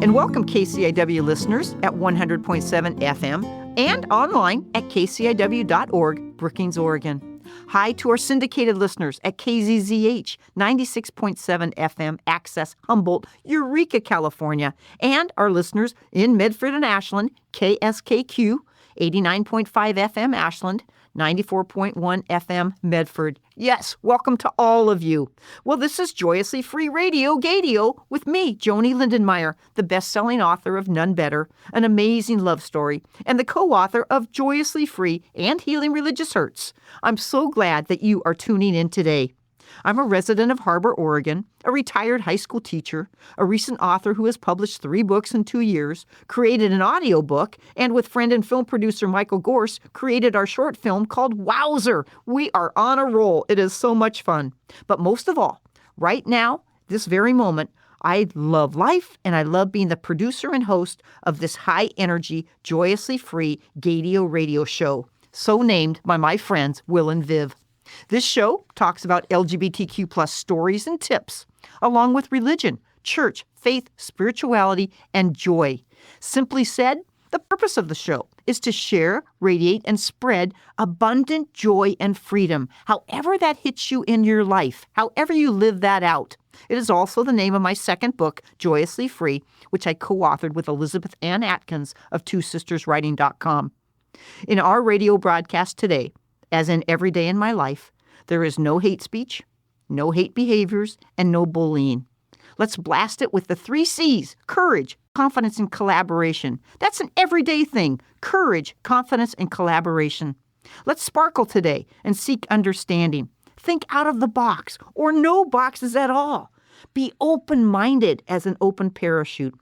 and welcome KCIW listeners at 100.7 FM and online at kciw.org, Brookings, Oregon. Hi to our syndicated listeners at KZZH 96.7 FM, Access, Humboldt, Eureka, California, and our listeners in Medford and Ashland, KSKQ 89.5 FM, Ashland, 94.1 FM, Medford. Yes, welcome to all of you. Well, this is Joyously Free Radio, Gadio, with me, Joanie Lindenmeyer, the best-selling author of None Better, An Amazing Love Story, and the co-author of Joyously Free and Healing Religious Hurts. I'm so glad that you are tuning in today. I'm a resident of Harbor, Oregon, a retired high school teacher, a recent author who has published 3 books in 2 years, created an audiobook, and with friend and film producer Michael Gorse, created our short film called Wowzer. We are on a roll. It is so much fun. But most of all, right now, this very moment, I love life and I love being the producer and host of this high-energy, joyously free Gadio radio show, so named by my friends Will and Viv. This show talks about LGBTQ plus stories and tips, along with religion, church, faith, spirituality, and joy. Simply said, the purpose of the show is to share, radiate, and spread abundant joy and freedom, however that hits you in your life, however you live that out. It is also the name of my second book, Joyously Free, which I co-authored with Elizabeth Ann Atkins of twosisterswriting.com. In our radio broadcast today, as in every day in my life, there is no hate speech, no hate behaviors, and no bullying. Let's blast it with the 3 C's: courage, confidence, and collaboration. That's an everyday thing: courage, confidence, and collaboration. Let's sparkle today and seek understanding. Think out of the box, or no boxes at all. Be open-minded as an open parachute.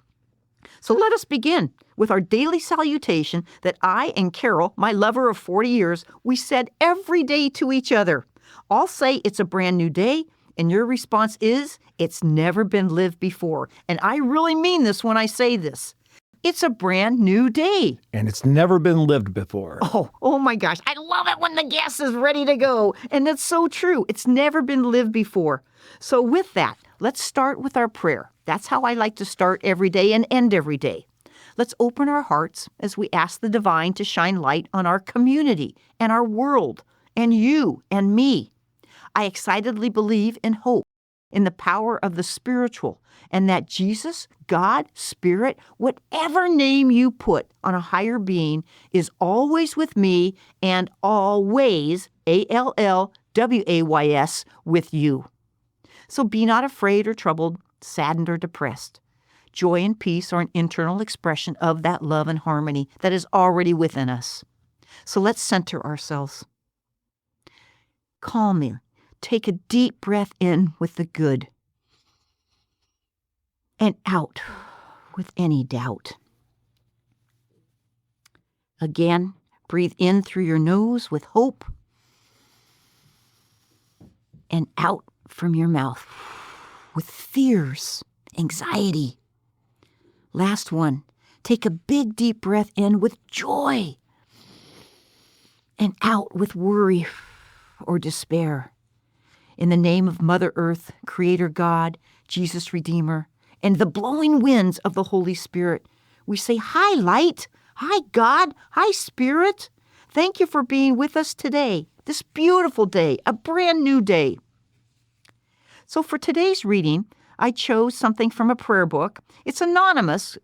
So let us begin with our daily salutation that I and Carol, my lover of 40 years, we said every day to each other. I'll say it's a brand new day, and your response is, it's never been lived before. And I really mean this when I say this. It's a brand new day. And it's never been lived before. Oh my gosh. I love it when the gas is ready to go. And that's so true. It's never been lived before. So with that, let's start with our prayer. That's how I like to start every day and end every day. Let's open our hearts as we ask the divine to shine light on our community and our world and you and me. I excitedly believe and hope in the power of the spiritual and that Jesus, God, Spirit, whatever name you put on a higher being, is always with me and always, ALLWAYS, with you. So be not afraid or troubled, saddened or depressed. Joy and peace are an internal expression of that love and harmony that is already within us. So let's center ourselves. Calmly, take a deep breath in with the good and out with any doubt. Again, breathe in through your nose with hope and out from your mouth with fears, anxiety. Last one, take a big deep breath in with joy and out with worry or despair. In the name of Mother Earth, Creator God, Jesus Redeemer, and the blowing winds of the Holy Spirit, we say, hi, light, hi, God, hi, Spirit. Thank you for being with us today, this beautiful day, a brand new day. So for today's reading, I chose something from a prayer book. It's anonymous.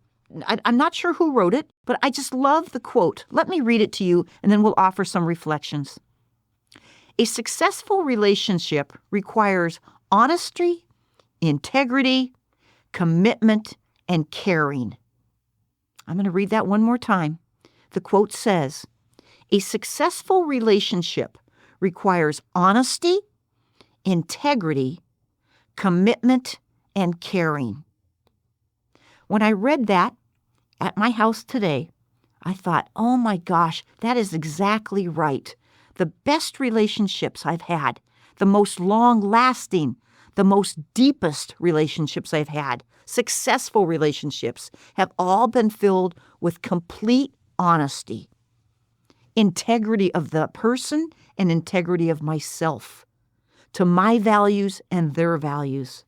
I'm not sure who wrote it, but I just love the quote. Let me read it to you, and then we'll offer some reflections. A successful relationship requires honesty, integrity, commitment, and caring. I'm going to read that one more time. The quote says, a successful relationship requires honesty, integrity, commitment, and caring. When I read that at my house today, I thought, oh my gosh, that is exactly right. The best relationships I've had, the most long-lasting, the most deepest relationships I've had, successful relationships, have all been filled with complete honesty, integrity of the person and integrity of myself, to my values and their values.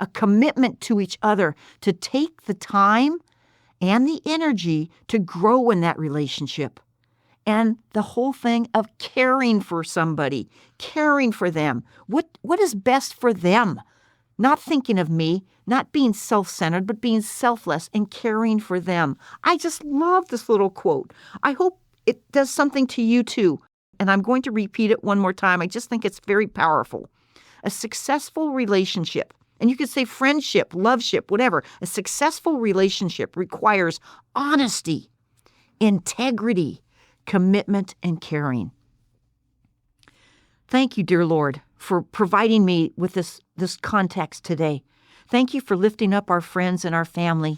a commitment to each other to take the time and the energy to grow in that relationship. And the whole thing of caring for somebody, caring for them. What is best for them? Not thinking of me, not being self-centered, but being selfless and caring for them. I just love this little quote. I hope it does something to you too. And I'm going to repeat it one more time. I just think it's very powerful. A successful relationship, and you could say friendship, loveship, whatever. A successful relationship requires honesty, integrity, commitment, and caring. Thank you, dear Lord, for providing me with this context today. Thank you for lifting up our friends and our family.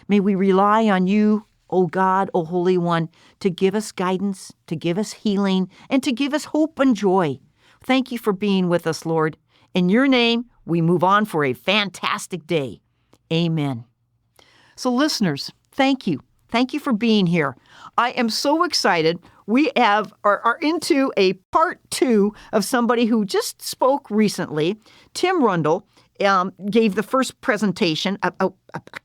May we rely on you, O God, O Holy One, to give us guidance, to give us healing, and to give us hope and joy. Thank you for being with us, Lord. In your name, we move on for a fantastic day. Amen. So listeners, thank you. Thank you for being here. I am so excited. We are into a part 2 of somebody who just spoke recently. Tim Rundel gave the first presentation a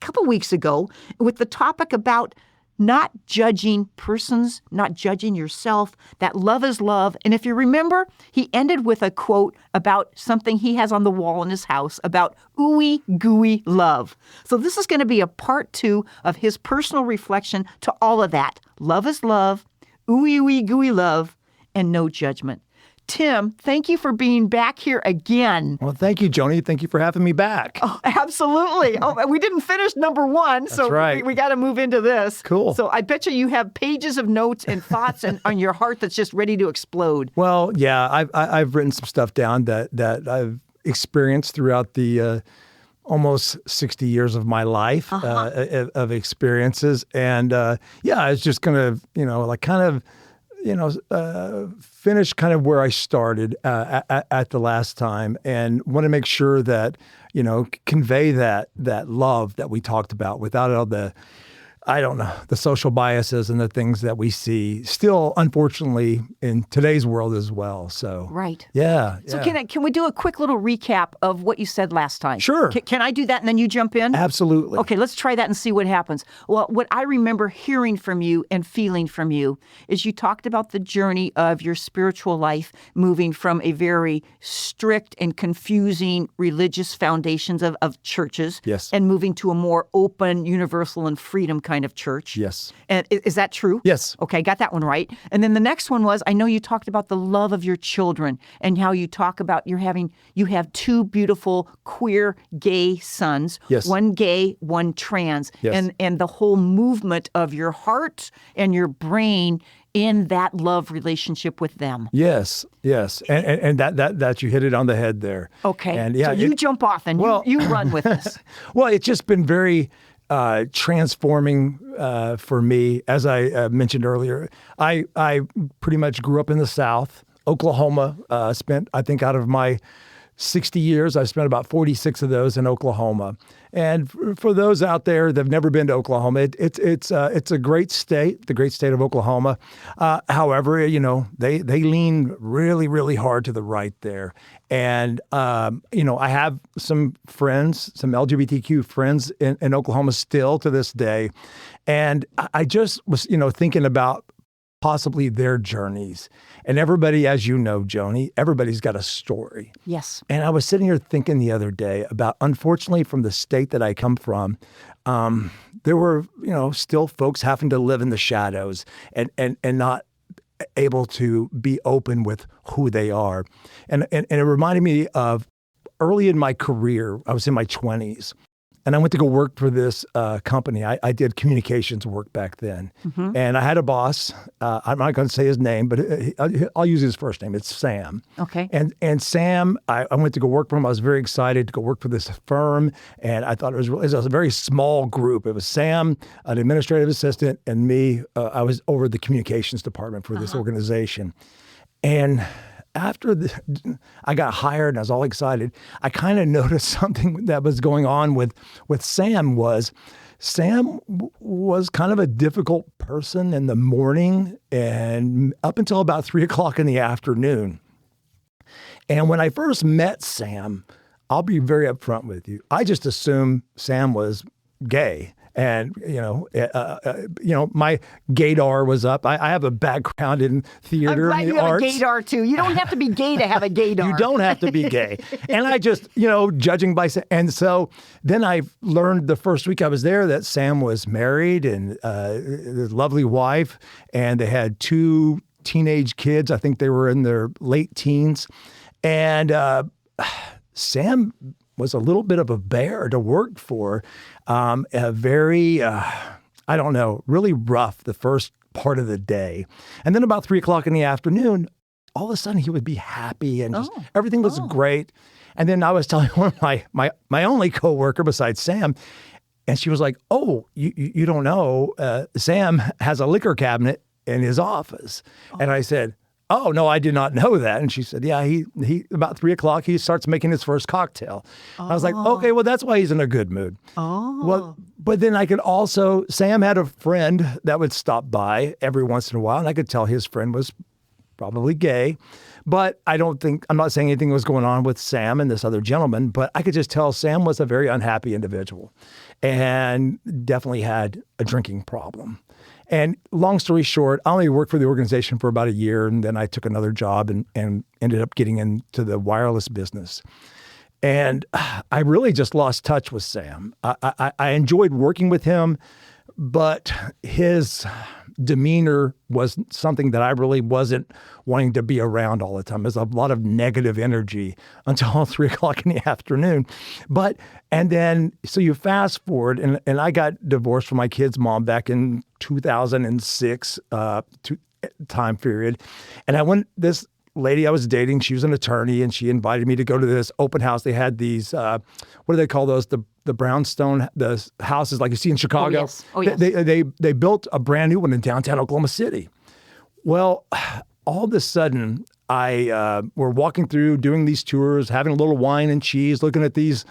couple weeks ago with the topic about not judging persons, not judging yourself, that love is love. And if you remember, he ended with a quote about something he has on the wall in his house about ooey gooey love. So this is going to be a part 2 of his personal reflection to all of that. Love is love, ooey ooey gooey love, and no judgment. Tim, thank you for being back here again. Well, thank you, Joni. Thank you for having me back. Oh, absolutely. Oh, we didn't finish number 1, so That's right. we got to move into this. Cool. So I bet you have pages of notes and thoughts on your heart that's just ready to explode. Well, yeah, I've written some stuff down that I've experienced throughout the almost 60 years of my life of experiences, and yeah, I was just gonna finish kind of where I started at the last time, and want to make sure that, convey that love that we talked about without all the social biases and the things that we see still, unfortunately, in today's world as well. So, right. Yeah. So can we do a quick little recap of what you said last time? Sure. Can I do that and then you jump in? Absolutely. Okay, let's try that and see what happens. Well, what I remember hearing from you and feeling from you is you talked about the journey of your spiritual life moving from a very strict and confusing religious foundations of churches. Yes. And moving to a more open, universal, and freedom kind of church. Yes. And is that true? Yes. Okay, got that one right. And then the next one was, I know you talked about the love of your children and how you talk about you have 2 beautiful queer gay sons. Yes. One gay, one trans. Yes. And the whole movement of your heart and your brain in that love relationship with them. Yes. And that you hit it on the head there. Okay. And yeah, so you jump off and you run with this. Well, it's just been very transforming for me. As I mentioned earlier, I pretty much grew up in the South, Oklahoma. Spent, I think, out of my 60 years, I spent about 46 of those in Oklahoma. And for those out there that have never been to Oklahoma, it's a great state, the great state of Oklahoma. However, they lean really, really hard to the right there. And, I have some friends, some LGBTQ friends in Oklahoma still to this day. And I just was, thinking about possibly their journeys. And everybody, as you know, Joni, everybody's got a story. Yes. And I was sitting here thinking the other day about, unfortunately, from the state that I come from, there were, still folks having to live in the shadows and not able to be open with who they are. And it reminded me of early in my career, I was in my 20s. And I went to go work for this company. I did communications work back then. Mm-hmm. And I had a boss. I'm not going to say his name, but I'll use his first name. It's Sam. Okay. And Sam, I went to go work for him. I was very excited to go work for this firm. And I thought it was a very small group. It was Sam, an administrative assistant, and me. I was over the communications department for this organization. And after I got hired and I was all excited, I kind of noticed something that was going on with Sam. Sam was kind of a difficult person in the morning and up until about 3 o'clock in the afternoon. And when I first met Sam, I'll be very upfront with you. I just assumed Sam was gay. And, my gaydar was up. I have a background in theater I'm glad and the you have arts. a gaydar, too. You don't have to be gay to have a gaydar. You don't have to be gay. And I just, judging by... And so then I learned the first week I was there that Sam was married and his lovely wife, and they had 2 teenage kids. I think they were in their late teens. And Sam was a little bit of a bear to work for. A very, really rough the first part of the day. And then about 3:00 in the afternoon, all of a sudden he would be happy and just, everything was great. And then I was telling one of my only coworker besides Sam, and she was like, "Oh, you don't know, Sam has a liquor cabinet in his office." And I said, "Oh, no, I did not know that." And she said, "Yeah, he about 3:00, he starts making his first cocktail." I was like, "Okay, well, that's why he's in a good mood." Well, but then I could also, Sam had a friend that would stop by every once in a while, and I could tell his friend was probably gay. But I'm not saying anything was going on with Sam and this other gentleman, but I could just tell Sam was a very unhappy individual and definitely had a drinking problem. And long story short, I only worked for the organization for about a year, and then I took another job and ended up getting into the wireless business. And I really just lost touch with Sam. I enjoyed working with him, but his demeanor was something that I really wasn't wanting to be around all the time. There's a lot of negative energy until 3:00 in the afternoon. So you fast forward, and I got divorced from my kid's mom back in 2006 time period. And this lady I was dating, she was an attorney, and she invited me to go to this open house. They had these, what do they call those? The brownstone, the houses like you see in Chicago. Oh, yes. They built a brand new one in downtown Oklahoma City. Well, all of a sudden, we're walking through, doing these tours, having a little wine and cheese, looking at these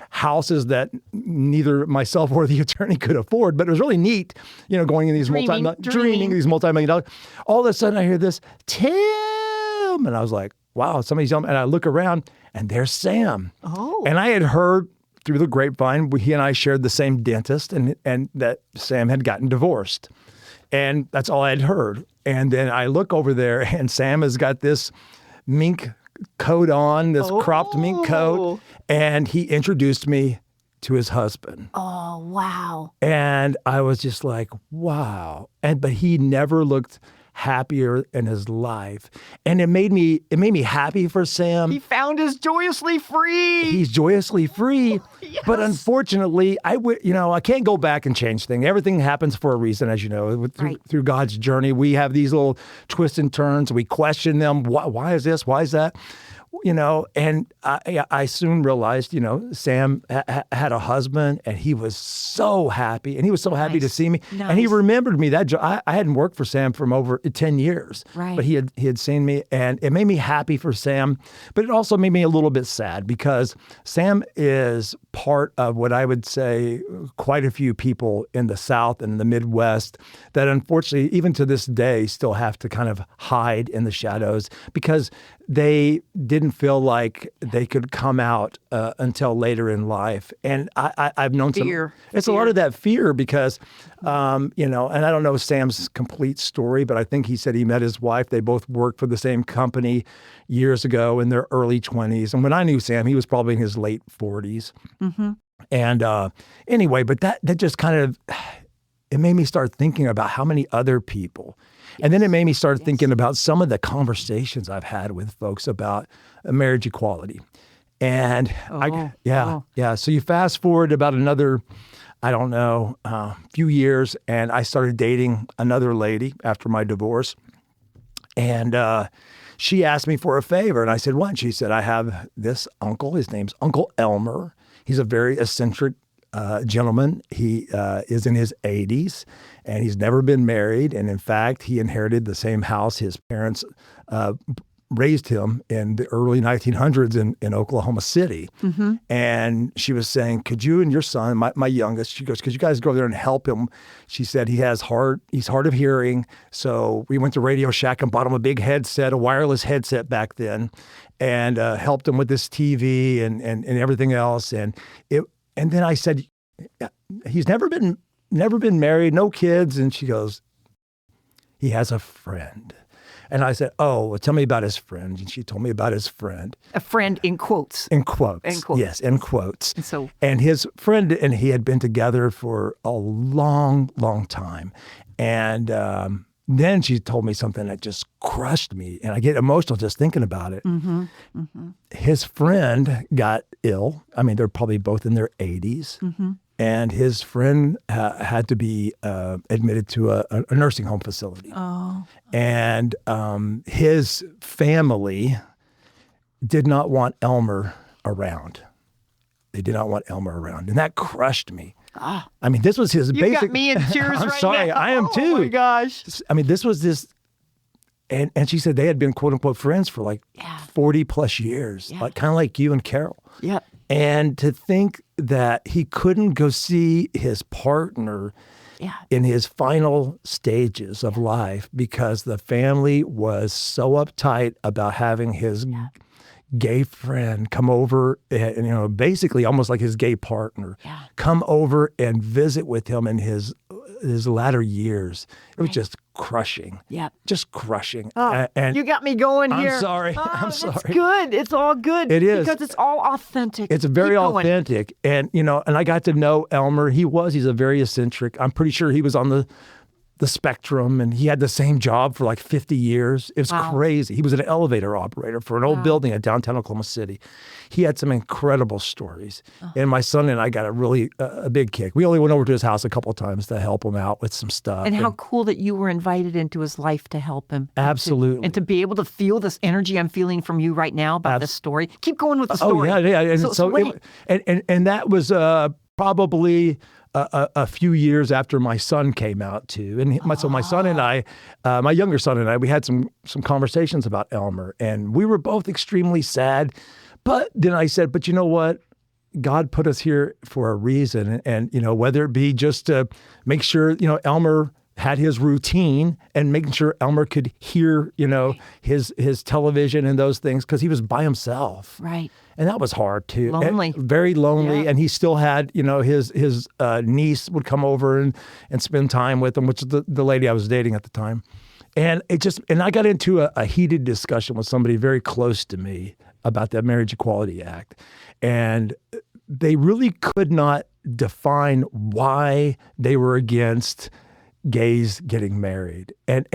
houses that neither myself or the attorney could afford, but it was really neat, going in these dreaming these multi-million dollars. All of a sudden I hear this, "Tim," and I was like, wow, somebody's yelling, and I look around and there's Sam. Oh. And I had heard through the grapevine, he and I shared the same dentist, and that Sam had gotten divorced. And that's all I had heard. And then I look over there, and Sam has got this mink coat on, this cropped mink coat, and he introduced me to his husband. Oh, wow. And I was just like, wow. But he never looked happier in his life. And it made me happy for Sam. He found his joyously free. He's joyously free. Yes. But unfortunately, I can't go back and change things. Everything happens for a reason, as you know. Through God's journey, we have these little twists and turns. We question them. Why is this? Why is that? And I soon realized, Sam had a husband, and he was so happy, and he was so happy to see me. Nice. And he remembered me. I hadn't worked for Sam for over 10 years, right. But he had seen me, and it made me happy for Sam, but it also made me a little bit sad because Sam is part of what I would say quite a few people in the South and the Midwest that unfortunately, even to this day, still have to kind of hide in the shadows because they didn't feel like they could come out until later in life. And I've known fear. It's a lot of that fear because, and I don't know Sam's complete story, but I think he said he met his wife. They both worked for the same company years ago in their early 20s. And when I knew Sam, he was probably in his late 40s. Mm-hmm. And anyway, but that just kind of, it made me start thinking about how many other people. And then it made me start thinking about some of the conversations I've had with folks about marriage equality. And So you fast forward about another, few years, and I started dating another lady after my divorce. And she asked me for a favor, and I said, what? And she said, I have this uncle. His name's Uncle Elmer. He's a very eccentric gentleman. He is in his 80s, and he's never been married. And in fact, he inherited the same house his parents raised him in the early 1900s in Oklahoma City. Mm-hmm. And she was saying, could you and your son, my youngest, she goes, could you guys go over there and help him? She said he's hard of hearing. So we went to Radio Shack and bought him a big headset, a wireless headset back then, and helped him with this TV and everything else. And then I said, he's never been married, no kids. And she goes, he has a friend. And I said, oh, well, tell me about his friend. And she told me about his friend. A friend in quotes. In quotes. In quotes. Yes, in quotes. And his friend and he had been together for a long, long time. And then she told me something that just crushed me. And I get emotional just thinking about it. Mm-hmm. Mm-hmm. His friend got ill. I mean, they're probably both in their 80s. Mm-hmm. And his friend had to be admitted to a nursing home facility. Oh. And his family did not want Elmer around. They did not want Elmer around. And that crushed me. Ah. I mean, this was his basic... You got me in tears I'm right sorry, now. I am too. Oh, my gosh. I mean, this was this... And she said they had been, quote unquote, friends for like 40 plus years, like kind of like you and Carol. Yep. And to think that he couldn't go see his partner in his final stages of life because the family was so uptight about having his gay friend come over and, basically almost like his gay partner, come over and visit with him in his latter years. It was just crushing. Yeah. Just crushing. Oh, and you got me going here. I'm sorry. Oh, I'm sorry. It's good. It's all good. It is. Because it's all authentic. It's very Keep going. authentic. And, and I got to know Elmer. He's a very eccentric. I'm pretty sure he was on the spectrum, and he had the same job for like 50 years. It was crazy. He was an elevator operator for an old building in downtown Oklahoma City. He had some incredible stories. And my son and I got a big kick. We only went over to his house a couple of times to help him out with some stuff. And how cool that you were invited into his life to help him. Absolutely. And to be able to feel this energy I'm feeling from you right now about this story. Keep going with the story. Oh, yeah. And that was probably a few years after my son came out too. And so my son and I, my younger son and I, we had some conversations about Elmer, and we were both extremely sad. But then I said, but you know what? God put us here for a reason. And whether it be just to make sure, Elmer had his routine and making sure Elmer could hear, his television and those things, because he was by himself. Right. And that was hard too. Lonely. Very lonely. Yeah. And he still had, his niece would come over and spend time with him, which is the lady I was dating at the time. And I got into a heated discussion with somebody very close to me about the Marriage Equality Act. And they really could not define why they were against gays getting married. And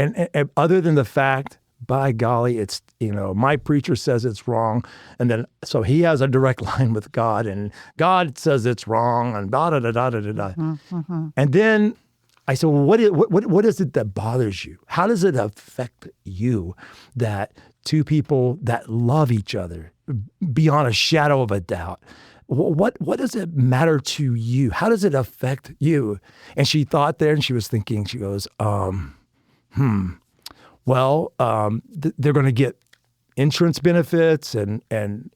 other than the fact, by golly, it's, my preacher says it's wrong. And then, so he has a direct line with God, and God says it's wrong, and da-da-da-da-da-da-da. Mm-hmm. And then I said, well, what is it that bothers you? How does it affect you that two people that love each other beyond a shadow of a doubt, what does it matter to you? How does it affect you? And she thought there, and she was thinking, she goes, well, they're going to get insurance benefits and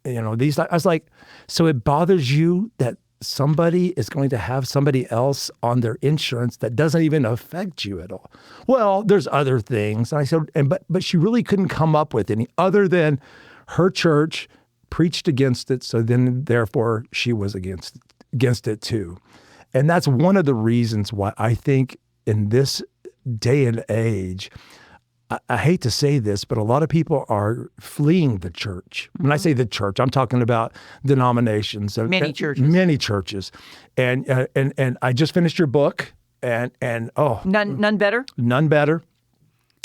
these. I was like, so it bothers you that somebody is going to have somebody else on their insurance that doesn't even affect you at all? Well, there's other things. And I said, but she really couldn't come up with any other than her church preached against it, so then therefore she was against it too. And that's one of the reasons why I think in this day and age, I hate to say this, but a lot of people are fleeing the church. When I say the church, I'm talking about denominations. Many churches. Many churches. And I just finished your book, and None better? None better.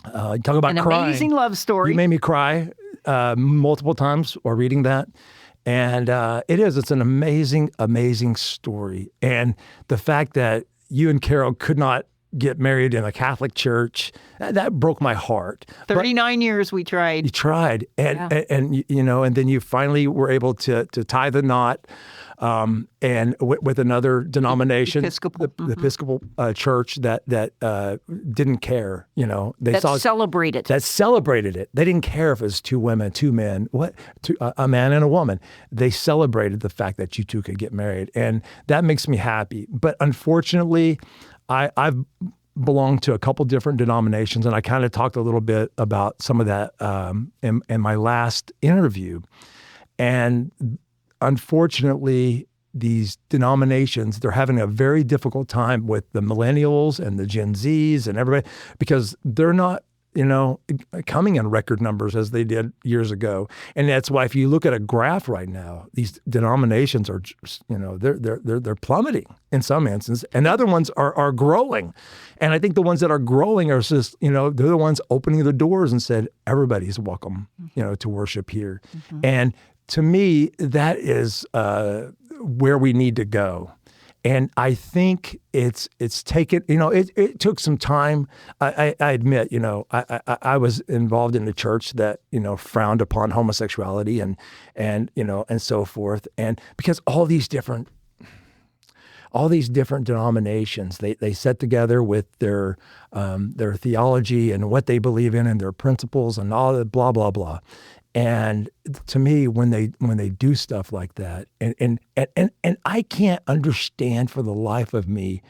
You talk about An crying. amazing love story. You made me cry multiple times while reading that. And it's an amazing, amazing story. And the fact that you and Carol could not get married in a Catholic church. That broke my heart. 39 years we tried. You tried, and then you finally were able to tie the knot, and with another denomination, the Episcopal church that didn't care. They celebrated it. They didn't care if it was two women, two men, a man and a woman. They celebrated the fact that you two could get married, and that makes me happy. But unfortunately, I've belonged to a couple different denominations, and I kind of talked a little bit about some of that in my last interview. And unfortunately, these denominations, they're having a very difficult time with the millennials and the Gen Zs and everybody, because they're not, coming in record numbers as they did years ago. And that's why if you look at a graph right now, these denominations are, they're plummeting in some instances, and other ones are growing. And I think the ones that are growing are just, they're the ones opening the doors and said, everybody's welcome, to worship here. Mm-hmm. And to me, that is where we need to go. And I think it's taken, it took some time. I admit, I was involved in a church that, frowned upon homosexuality and so forth. And because all these different denominations, they set together with their theology and what they believe in and their principles and all the blah, blah, blah. And to me, when they do stuff like that, and I can't understand for the life of me,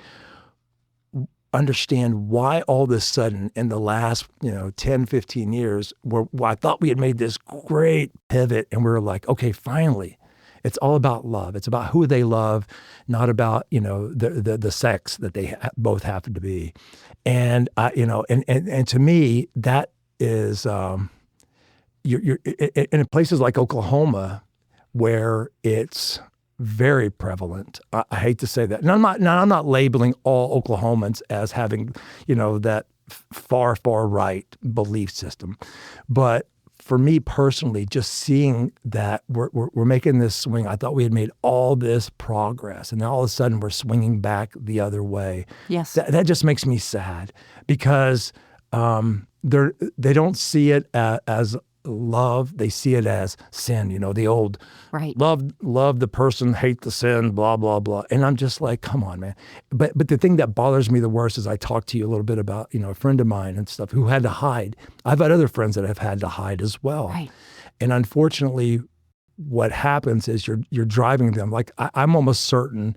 why all of a sudden in the last 10, 15 years, where I thought we had made this great pivot, and we were like, okay, finally, it's all about love. It's about who they love, not about the sex that they both happen to be, and and to me that is. You're in places like Oklahoma, where it's very prevalent. I hate to say that, and I'm not labeling all Oklahomans as having, that far right belief system, but for me personally, just seeing that we're making this swing. I thought we had made all this progress, and then all of a sudden we're swinging back the other way. Yes, that just makes me sad, because they don't see it as love. They see it as sin, the old right. Love the person, hate the sin, blah, blah, blah. And I'm just like, come on, man. But the thing that bothers me the worst is I talked to you a little bit about, a friend of mine and stuff who had to hide. I've had other friends that have had to hide as well. Right. And unfortunately, what happens is you're driving them. Like I'm almost certain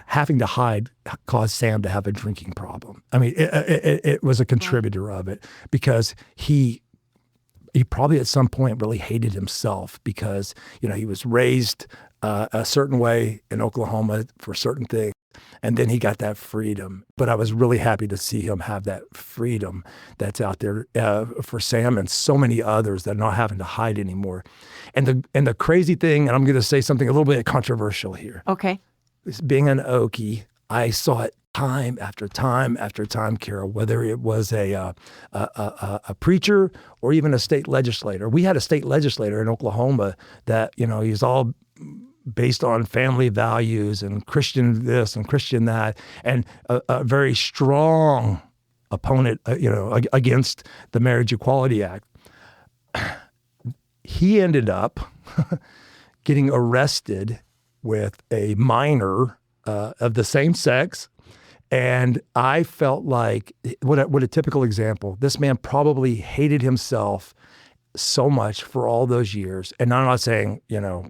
having to hide caused Sam to have a drinking problem. I mean, it was a contributor of it, because he probably at some point really hated himself, because, he was raised a certain way in Oklahoma for certain things, and then he got that freedom. But I was really happy to see him have that freedom that's out there for Sam and so many others that are not having to hide anymore. And the crazy thing, and I'm going to say something a little bit controversial here. Okay. Is being an Okie, I saw it time after time after time, Carol, whether it was a preacher or even a state legislator. We had a state legislator in Oklahoma that, he's all based on family values and Christian this and Christian that, and a very strong opponent, against the Marriage Equality Act. He ended up getting arrested with a minor of the same sex. And I felt like, what a typical example. This man probably hated himself so much for all those years. And I'm not saying,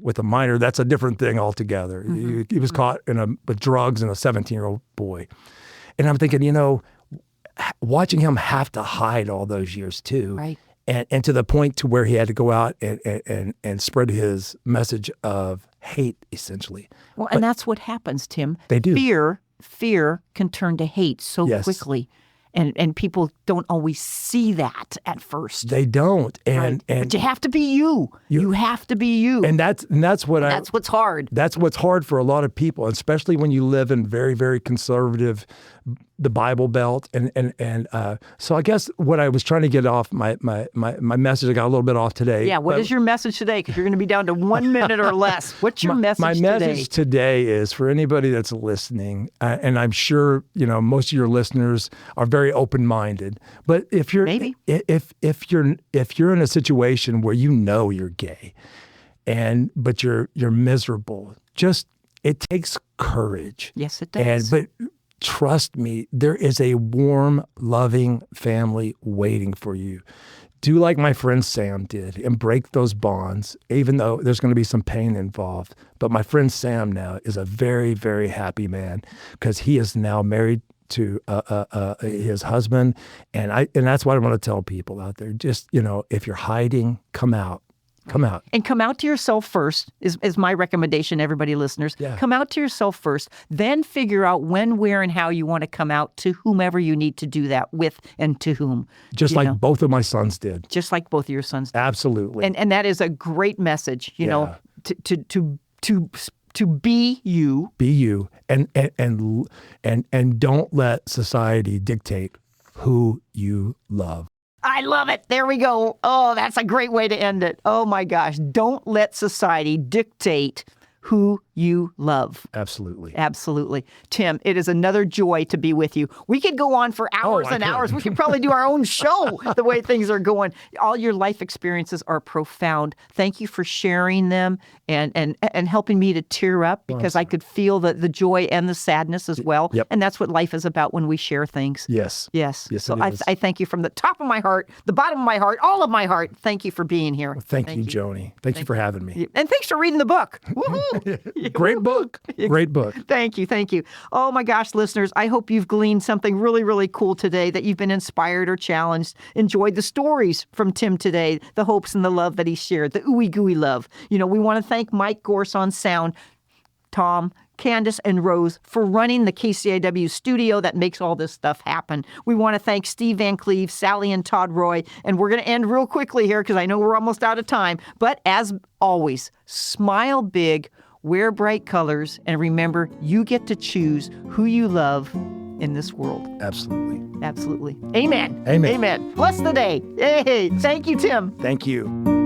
with a minor, that's a different thing altogether. Mm-hmm. He was caught with drugs and a 17-year-old boy. And I'm thinking, watching him have to hide all those years too. Right. And to the point to where he had to go out and spread his message of hate, essentially. Well, and that's what happens, Tim. They do. Fear can turn to hate so yes. quickly. And people don't always see that at first. They don't. But you have to be you. You have to be you. And that's what's hard. That's what's hard for a lot of people, especially when you live in very, very conservative the Bible Belt, and so I guess what I was trying to get off my message, I got a little bit off today. Yeah, what is your message today? Because you're going to be down to 1 minute or less. What's your message today? My message today is for anybody that's listening, and I'm sure most of your listeners are very open-minded. But if you're Maybe. if you're in a situation where you're gay, but you're miserable, it takes courage. Yes, it does. But trust me, there is a warm, loving family waiting for you. Do like my friend Sam did and break those bonds, even though there's going to be some pain involved. But my friend Sam now is a very, very happy man because he is now married to his husband. And that's what I want to tell people out there. Just, if you're hiding, come out. Come out. And come out to yourself first is my recommendation, everybody listeners. Yeah. Come out to yourself first, then figure out when, where, and how you want to come out to whomever you need to do that with and to whom. Just like both of my sons did. Just like both of your sons did. Absolutely. And that is a great message, to be you. Be you. And don't let society dictate who you love. I love it. There we go. Oh, that's a great way to end it. Oh, my gosh. Don't let society dictate who you love. Absolutely. Absolutely. Tim, it is another joy to be with you. We could go on for hours and hours. We could probably do our own show the way things are going. All your life experiences are profound. Thank you for sharing them and helping me to tear up because I could feel the joy and the sadness as well. Yep. And that's what life is about when we share things. Yes. Yes. So I thank you from the top of my heart, the bottom of my heart, all of my heart. Thank you for being here. Well, thank you, Joanie. Thank you for having me. And thanks for reading the book. Woohoo! Great book. Great book. Thank you. Thank you. Oh my gosh, listeners, I hope you've gleaned something really, really cool today, that you've been inspired or challenged, enjoyed the stories from Tim today, the hopes and the love that he shared, the ooey gooey love. We want to thank Mike Gorse on sound, Tom, Candace, and Rose for running the KCIW studio that makes all this stuff happen. We want to thank Steve Van Cleve, Sally and Todd Roy, and we're going to end real quickly here because I know we're almost out of time. But as always, smile big, wear bright colors, and remember, you get to choose who you love in this world. Absolutely. Absolutely. Amen. Amen. Amen. Bless the day. Hey, thank you, Tim. Thank you.